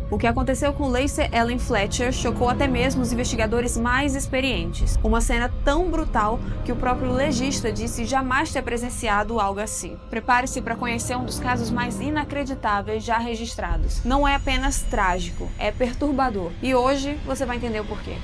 O que aconteceu com Lacey Ellen Fletcher chocou até mesmo os investigadores mais experientes. Uma cena tão brutal que o próprio legista disse jamais ter presenciado algo assim. Prepare-se para conhecer um dos casos mais inacreditáveis já registrados. Não é apenas trágico, é perturbador. E hoje você vai entender o porquê.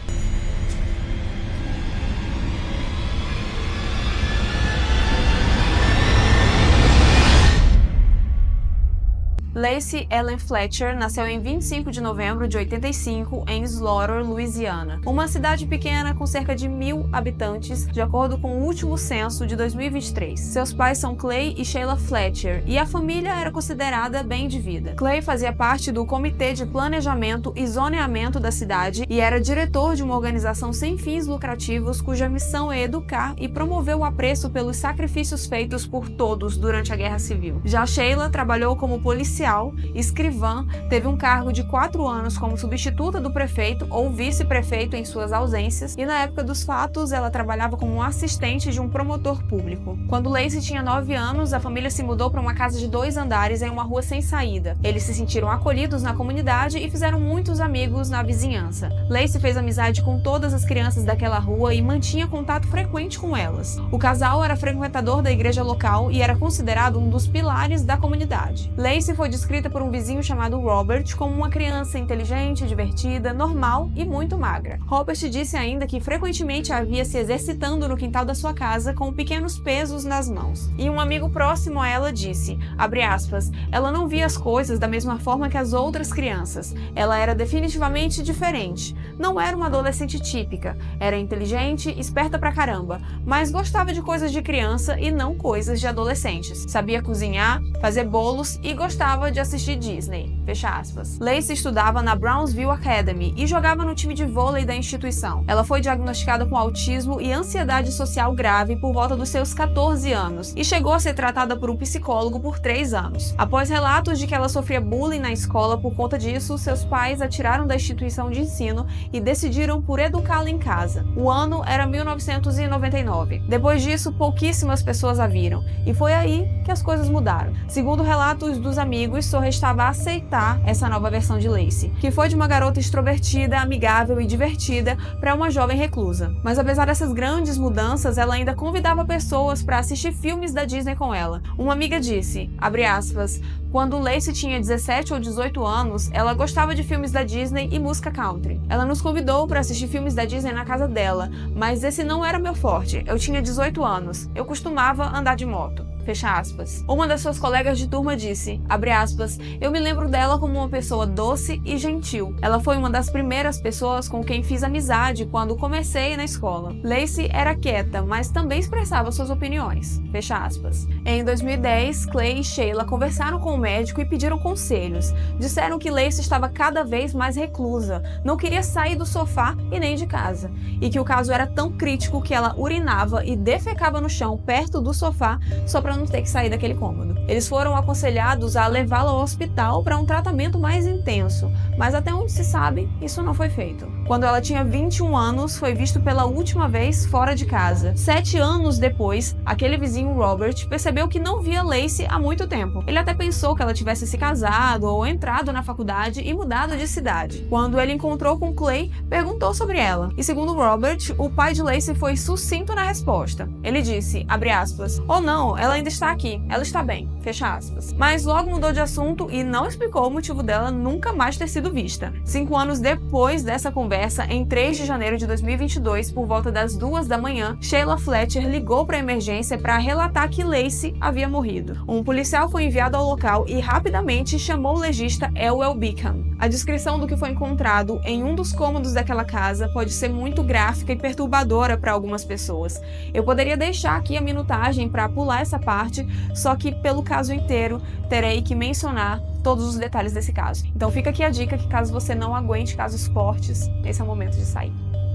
Lacey Ellen Fletcher nasceu em 25 de novembro de 85 em Slaughter, Louisiana, uma cidade pequena com cerca de 1.000 habitantes, de acordo com o último censo de 2023. Seus pais são Clay e Sheila Fletcher, e a família era considerada bem de vida. Clay fazia parte do Comitê de Planejamento e Zoneamento da cidade e era diretor de uma organização sem fins lucrativos cuja missão é educar e promover o apreço pelos sacrifícios feitos por todos durante a Guerra Civil. Já Sheila trabalhou como policial, escrivã, teve um cargo de 4 anos como substituta do prefeito ou vice-prefeito em suas ausências, e na época dos fatos ela trabalhava como assistente de um promotor público. Quando Lacey tinha 9 anos, a família se mudou para uma casa de 2 andares em uma rua sem saída. Eles se sentiram acolhidos na comunidade e fizeram muitos amigos na vizinhança. Lacey fez amizade com todas as crianças daquela rua e mantinha contato frequente com elas. O casal era frequentador da igreja local e era considerado um dos pilares da comunidade. Lacey foi descrita por um vizinho chamado Robert como uma criança inteligente, divertida, normal e muito magra. Robert disse ainda que frequentemente a via se exercitando no quintal da sua casa com pequenos pesos nas mãos. E um amigo próximo a ela disse, abre aspas, ela não via as coisas da mesma forma que as outras crianças. Ela era definitivamente diferente. Não era uma adolescente típica. Era inteligente, esperta pra caramba, mas gostava de coisas de criança e não coisas de adolescentes. Sabia cozinhar, fazer bolos e gostava de assistir Disney, fecha aspas. Lacey estudava na Brownsville Academy e jogava no time de vôlei da instituição. Ela foi diagnosticada com autismo e ansiedade social grave por volta dos seus 14 anos e chegou a ser tratada por um psicólogo por 3 anos. Após relatos de que ela sofria bullying na escola por conta disso, seus pais a tiraram da instituição de ensino e decidiram por educá-la em casa. O ano era 1999. Depois disso, pouquíssimas pessoas a viram, e foi aí que as coisas mudaram. Segundo relatos dos amigos, só restava aceitar essa nova versão de Lacey, que foi de uma garota extrovertida, amigável e divertida para uma jovem reclusa. Mas apesar dessas grandes mudanças, ela ainda convidava pessoas para assistir filmes da Disney com ela. Uma amiga disse, abre aspas, quando Lacey tinha 17 ou 18 anos, ela gostava de filmes da Disney e música country. Ela nos convidou para assistir filmes da Disney na casa dela, mas esse não era meu forte. Eu tinha 18 anos. Eu costumava andar de moto. Fecha aspas. Uma das suas colegas de turma disse, abre aspas, eu me lembro dela como uma pessoa doce e gentil. Ela foi uma das primeiras pessoas com quem fiz amizade quando comecei na escola. Lacey era quieta, mas também expressava suas opiniões. Fecha aspas. Em 2010, Clay e Sheila conversaram com o médico e pediram conselhos. Disseram que Lacey estava cada vez mais reclusa, não queria sair do sofá e nem de casa, e que o caso era tão crítico que ela urinava e defecava no chão perto do sofá só para não ter que sair daquele cômodo. Eles foram aconselhados a levá-la ao hospital para um tratamento mais intenso, mas até onde se sabe, isso não foi feito. Quando ela tinha 21 anos, foi visto pela última vez fora de casa. 7 anos depois, aquele vizinho Robert percebeu que não via Lacey há muito tempo. Ele até pensou que ela tivesse se casado ou entrado na faculdade e mudado de cidade. Quando ele encontrou com Clay, perguntou sobre ela. E segundo Robert, o pai de Lacey foi sucinto na resposta. Ele disse, abre aspas, oh não, ela ainda está aqui, ela está bem, fecha aspas. Mas logo mudou de assunto e não explicou o motivo dela nunca mais ter sido vista. 5 anos depois dessa conversa, em 3 de janeiro de 2022, por volta das 2 da manhã, Sheila Fletcher ligou para a emergência para relatar que Lacey havia morrido. Um policial foi enviado ao local e rapidamente chamou o legista Elwell Beacom. A descrição do que foi encontrado em um dos cômodos daquela casa pode ser muito gráfica e perturbadora para algumas pessoas. Eu poderia deixar aqui a minutagem para pular essa parte, só que pelo caso inteiro terei que mencionar todos os detalhes desse caso. Então fica aqui a dica que caso você não aguente casos fortes, esse é o momento de sair.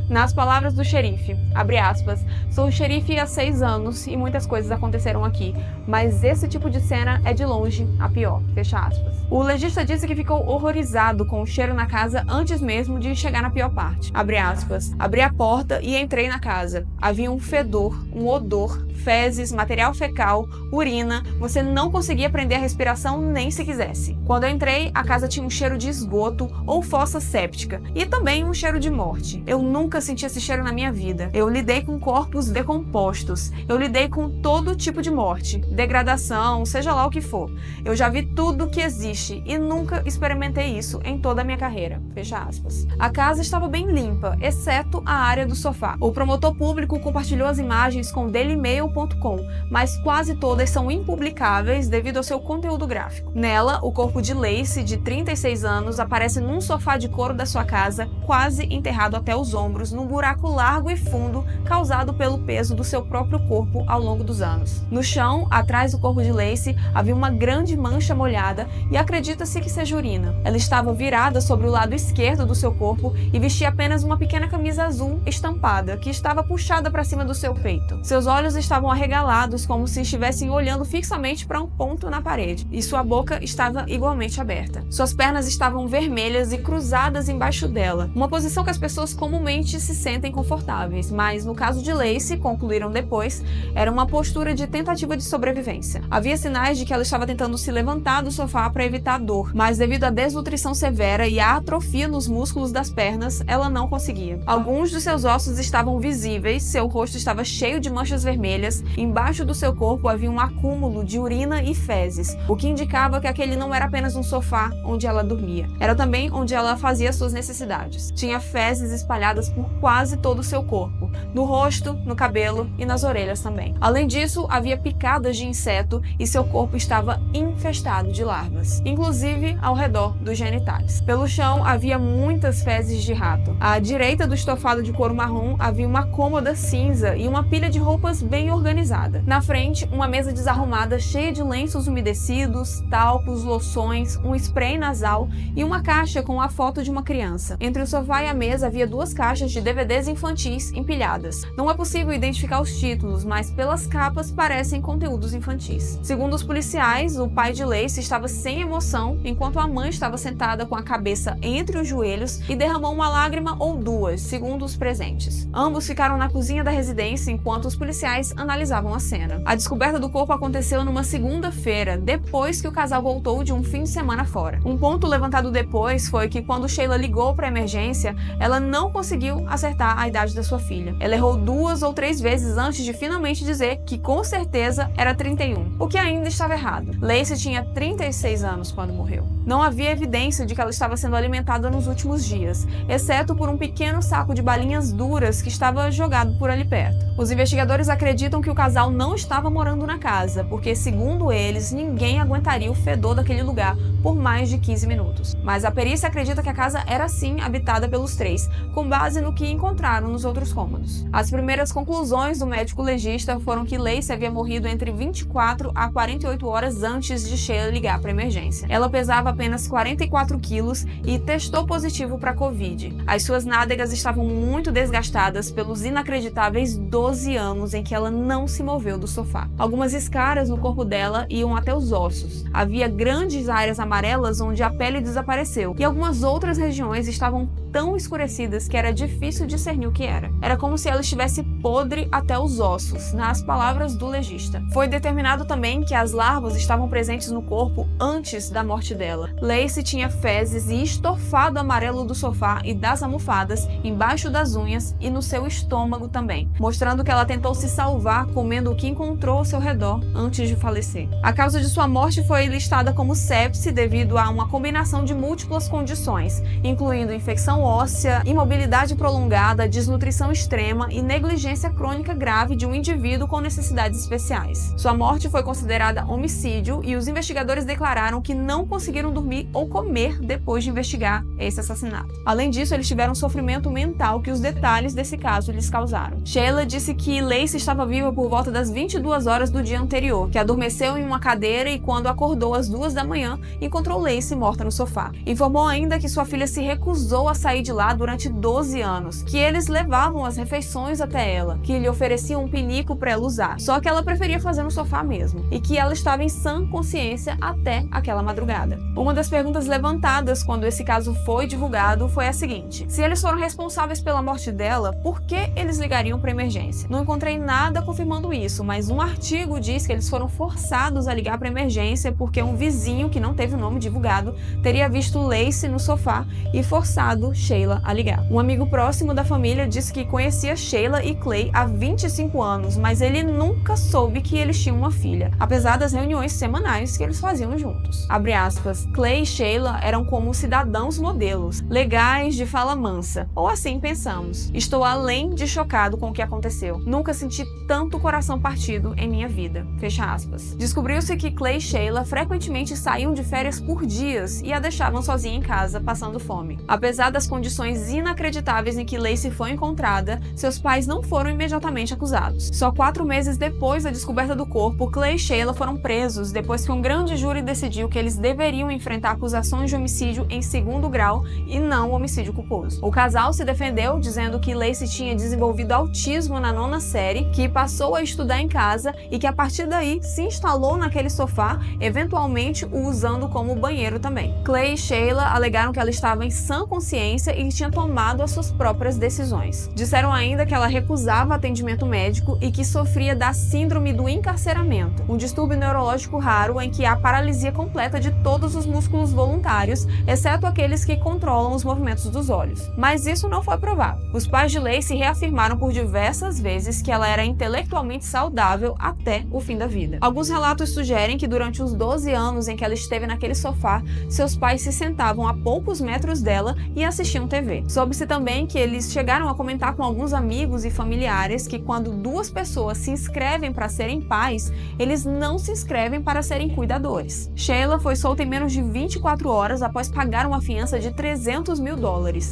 Nas palavras do xerife, abre aspas, sou xerife há 6 anos e muitas coisas aconteceram aqui, mas esse tipo de cena é de longe a pior, fecha aspas. O legista disse que ficou horrorizado com o cheiro na casa antes mesmo de chegar na pior parte, abre aspas, abri a porta e entrei na casa. Havia um fedor, um odor fezes, material fecal, urina. Você não conseguia prender a respiração nem se quisesse. Quando eu entrei, a casa tinha um cheiro de esgoto ou fossa séptica e também um cheiro de morte. Eu nunca senti esse cheiro na minha vida. Eu lidei com corpos decompostos. Eu lidei com todo tipo de morte, degradação, seja lá o que for. Eu já vi tudo que existe e nunca experimentei isso em toda a minha carreira. Fecha aspas. A casa estava bem limpa, exceto a área do sofá. O promotor público compartilhou as imagens com dailymail.com, mas quase todas são impublicáveis devido ao seu conteúdo gráfico. Nela, o corpo de Lacey, de 36 anos, aparece num sofá de couro da sua casa, quase enterrado até os ombros, num buraco largo e fundo causado pelo peso do seu próprio corpo ao longo dos anos. No chão, atrás do corpo de Lacey, havia uma grande mancha molhada e acredita-se que seja urina. Ela estava virada sobre o lado esquerdo do seu corpo e vestia apenas uma pequena camisa azul estampada, que estava puxada para cima do seu peito. Seus olhos estavam arregalados, como se estivessem olhando fixamente para um ponto na parede, e sua boca estava igualmente aberta. Suas pernas estavam vermelhas e cruzadas embaixo dela, uma posição que as pessoas comumente se sentem confortáveis, mas no caso de Lacey, concluíram depois, era uma postura de tentativa de sobrevivência. Havia sinais de que ela estava tentando se levantar do sofá para evitar dor, mas devido à desnutrição severa e à atrofia nos músculos das pernas, ela não conseguia. Alguns dos seus ossos estavam visíveis, seu rosto estava cheio de manchas vermelhas, embaixo do seu corpo havia um acúmulo de urina e fezes, o que indicava que aquele não era apenas um sofá onde ela dormia, era também onde ela fazia suas necessidades. Tinha fezes espalhadas por quase todo o seu corpo, no rosto, no cabelo e nas orelhas também. Além disso, havia picadas de inseto e seu corpo estava infestado de larvas, inclusive ao redor dos genitais. Pelo chão havia muitas fezes de rato. À direita do estofado de couro marrom havia uma cômoda cinza e uma pilha de roupas bem organizada. Na frente, uma mesa desarrumada cheia de lenços umedecidos, talcos, loções, um spray nasal e uma caixa com a foto de uma criança. Entre o sofá e a mesa havia duas caixas de DVDs infantis empilhadas. Não é possível identificar os títulos, mas pelas capas parecem conteúdos infantis. Segundo os policiais, o pai de Lacey estava sem emoção, enquanto a mãe estava sentada com a cabeça entre os joelhos e derramou uma lágrima ou duas, segundo os presentes. Ambos ficaram na cozinha da residência enquanto os policiais analisavam a cena. A descoberta do corpo aconteceu numa segunda-feira, depois que o casal voltou de um fim de semana fora. Um ponto levantado depois foi que quando Sheila ligou para a emergência, ela não conseguiu acertar a idade da sua filha. Ela errou 2 ou 3 vezes antes de finalmente dizer que com certeza era 31, o que ainda estava errado. Lacey tinha 36 anos quando morreu. Não havia evidência de que ela estava sendo alimentada nos últimos dias, exceto por um pequeno saco de balinhas duras que estava jogado por ali perto. Os investigadores acreditam que o casal não estava morando na casa, porque, segundo eles, ninguém aguentaria o fedor daquele lugar por mais de 15 minutos. Mas a perícia acredita que a casa era sim habitada pelos três, com base no que encontraram nos outros cômodos. As primeiras conclusões do médico legista foram que Lacey havia morrido entre 24 a 48 horas antes de Sheila ligar para a emergência. Ela pesava apenas 44 quilos e testou positivo para Covid. As suas nádegas estavam muito desgastadas pelos inacreditáveis 12 anos em que ela não se moveu do sofá. Algumas escaras no corpo dela iam até os ossos. Havia grandes áreas amarelas onde a pele desapareceu, e algumas outras regiões estavam tão escurecidas que era difícil discernir o que era. Era como se ela estivesse podre até os ossos, nas palavras do legista. Foi determinado também que as larvas estavam presentes no corpo antes da morte dela. Lacey tinha fezes e estofado amarelo do sofá e das almofadas, embaixo das unhas e no seu estômago também, mostrando que ela tentou se salvar comendo o que encontrou ao seu redor antes de falecer. A causa de sua morte foi listada como sepse devido a uma combinação de múltiplas condições, incluindo infecção óssea, imobilidade prolongada, desnutrição extrema e negligência crônica grave de um indivíduo com necessidades especiais. Sua morte foi considerada homicídio e os investigadores declararam que não conseguiram dormir ou comer depois de investigar esse assassinato. Além disso, eles tiveram um sofrimento mental que os detalhes desse caso lhes causaram. Sheila disse que Lacey estava viva por volta das 22 horas do dia anterior, que adormeceu em uma cadeira e quando acordou às 2 da manhã, encontrou Lacey morta no sofá. Informou ainda que sua filha se recusou a sair de lá durante 12 anos, que eles levavam as refeições até dela, que lhe oferecia um pinico para ela usar, só que ela preferia fazer no sofá mesmo, e que ela estava em sã consciência até aquela madrugada. Uma das perguntas levantadas quando esse caso foi divulgado foi a seguinte: se eles foram responsáveis pela morte dela, por que eles ligariam para emergência? Não encontrei nada confirmando isso, mas um artigo diz que eles foram forçados a ligar para emergência porque um vizinho, que não teve o nome divulgado, teria visto Lacey no sofá e forçado Sheila a ligar. Um amigo próximo da família disse que conhecia Sheila e Clay há 25 anos, mas ele nunca soube que eles tinham uma filha, apesar das reuniões semanais que eles faziam juntos. Abre aspas, Clay e Sheila eram como cidadãos modelos, legais, de fala mansa, ou assim pensamos. Estou além de chocado com o que aconteceu. Nunca senti tanto coração partido em minha vida. Fecha aspas. Descobriu-se que Clay e Sheila frequentemente saíam de férias por dias e a deixavam sozinha em casa, passando fome. Apesar das condições inacreditáveis em que Lacey foi encontrada, seus pais não foram imediatamente acusados. Só 4 meses depois da descoberta do corpo, Clay e Sheila foram presos depois que um grande júri decidiu que eles deveriam enfrentar acusações de homicídio em 2º grau e não homicídio culposo. O casal se defendeu dizendo que Lacey tinha desenvolvido autismo na 9ª série, que passou a estudar em casa e que a partir daí se instalou naquele sofá, eventualmente o usando como banheiro também. Clay e Sheila alegaram que ela estava em sã consciência e tinha tomado as suas próprias decisões. Disseram ainda que ela recusava atendimento médico e que sofria da síndrome do encarceramento, um distúrbio neurológico raro em que há paralisia completa de todos os músculos voluntários, exceto aqueles que controlam os movimentos dos olhos. Mas isso não foi provado. Os pais de Lacey reafirmaram por diversas vezes que ela era intelectualmente saudável até o fim da vida. Alguns relatos sugerem que durante os 12 anos em que ela esteve naquele sofá, seus pais se sentavam a poucos metros dela e assistiam TV. Soube-se também que eles chegaram a comentar com alguns amigos e familiares que quando 2 pessoas se inscrevem para serem pais, eles não se inscrevem para serem cuidadores. Sheila foi solta em menos de 24 horas após pagar uma fiança de $300 mil.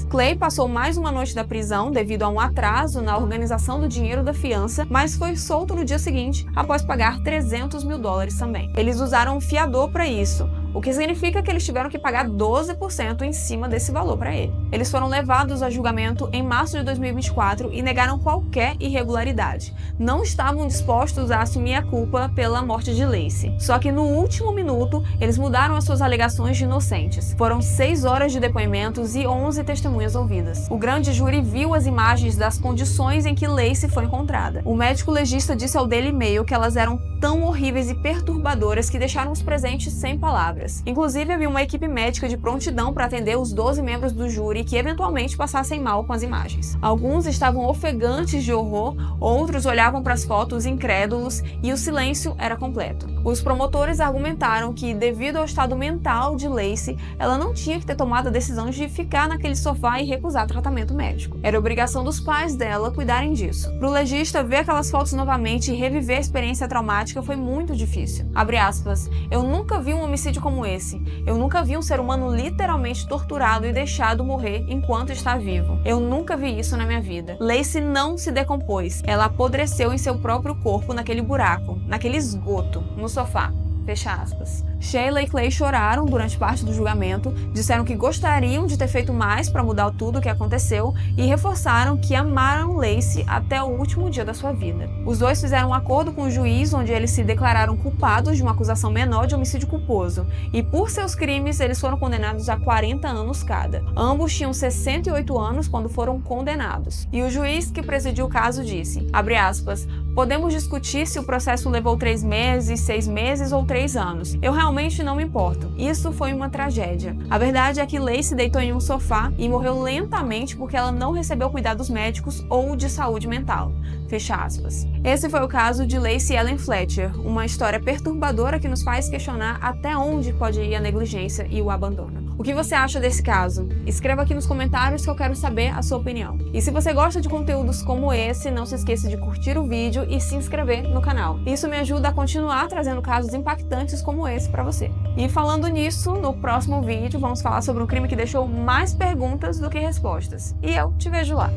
Clay passou mais uma noite da prisão devido a um atraso na organização do dinheiro da fiança, mas foi solto no dia seguinte após pagar $300 mil também. Eles usaram um fiador para isso, o que significa que eles tiveram que pagar 12% em cima desse valor para ele. Eles foram levados a julgamento em março de 2024 e negaram qualquer irregularidade. Não estavam dispostos a assumir a culpa pela morte de Lacey. Só que no último minuto, eles mudaram as suas alegações de inocentes. Foram 6 horas de depoimentos e 11 testemunhas ouvidas. O grande júri viu as imagens das condições em que Lacey foi encontrada. O médico legista disse ao Daily Mail que elas eram tão horríveis e perturbadoras que deixaram os presentes sem palavras. Inclusive, havia uma equipe médica de prontidão para atender os 12 membros do júri que eventualmente passassem mal com as imagens. Alguns estavam ofegantes de horror, outros olhavam para as fotos incrédulos e o silêncio era completo. Os promotores argumentaram que, devido ao estado mental de Lacey, ela não tinha que ter tomado a decisão de ficar naquele sofá e recusar tratamento médico. Era obrigação dos pais dela cuidarem disso. Para o legista, ver aquelas fotos novamente e reviver a experiência traumática foi muito difícil. Abre aspas, eu nunca vi um homicídio como esse. Eu nunca vi um ser humano literalmente torturado e deixado morrer enquanto está vivo. Eu nunca vi isso na minha vida. Lacey não se decompôs. Ela apodreceu em seu próprio corpo naquele buraco, naquele esgoto, no sofá. Fecha aspas. Sheila e Clay choraram durante parte do julgamento, disseram que gostariam de ter feito mais para mudar tudo o que aconteceu e reforçaram que amaram Lacey até o último dia da sua vida. Os dois fizeram um acordo com o juiz onde eles se declararam culpados de uma acusação menor de homicídio culposo e por seus crimes eles foram condenados a 40 anos cada. Ambos tinham 68 anos quando foram condenados. E o juiz que presidiu o caso disse, abre aspas, podemos discutir se o processo levou 3 meses, 6 meses ou 3 anos. Eu realmente não me importo. Isso foi uma tragédia. A verdade é que Lacey deitou em um sofá e morreu lentamente porque ela não recebeu cuidados médicos ou de saúde mental. Fecha aspas. Esse foi o caso de Lacey Ellen Fletcher, uma história perturbadora que nos faz questionar até onde pode ir a negligência e o abandono. O que você acha desse caso? Escreva aqui nos comentários que eu quero saber a sua opinião. E se você gosta de conteúdos como esse, não se esqueça de curtir o vídeo e se inscrever no canal. Isso me ajuda a continuar trazendo casos impactantes como esse para você. E falando nisso, no próximo vídeo vamos falar sobre um crime que deixou mais perguntas do que respostas. E eu te vejo lá.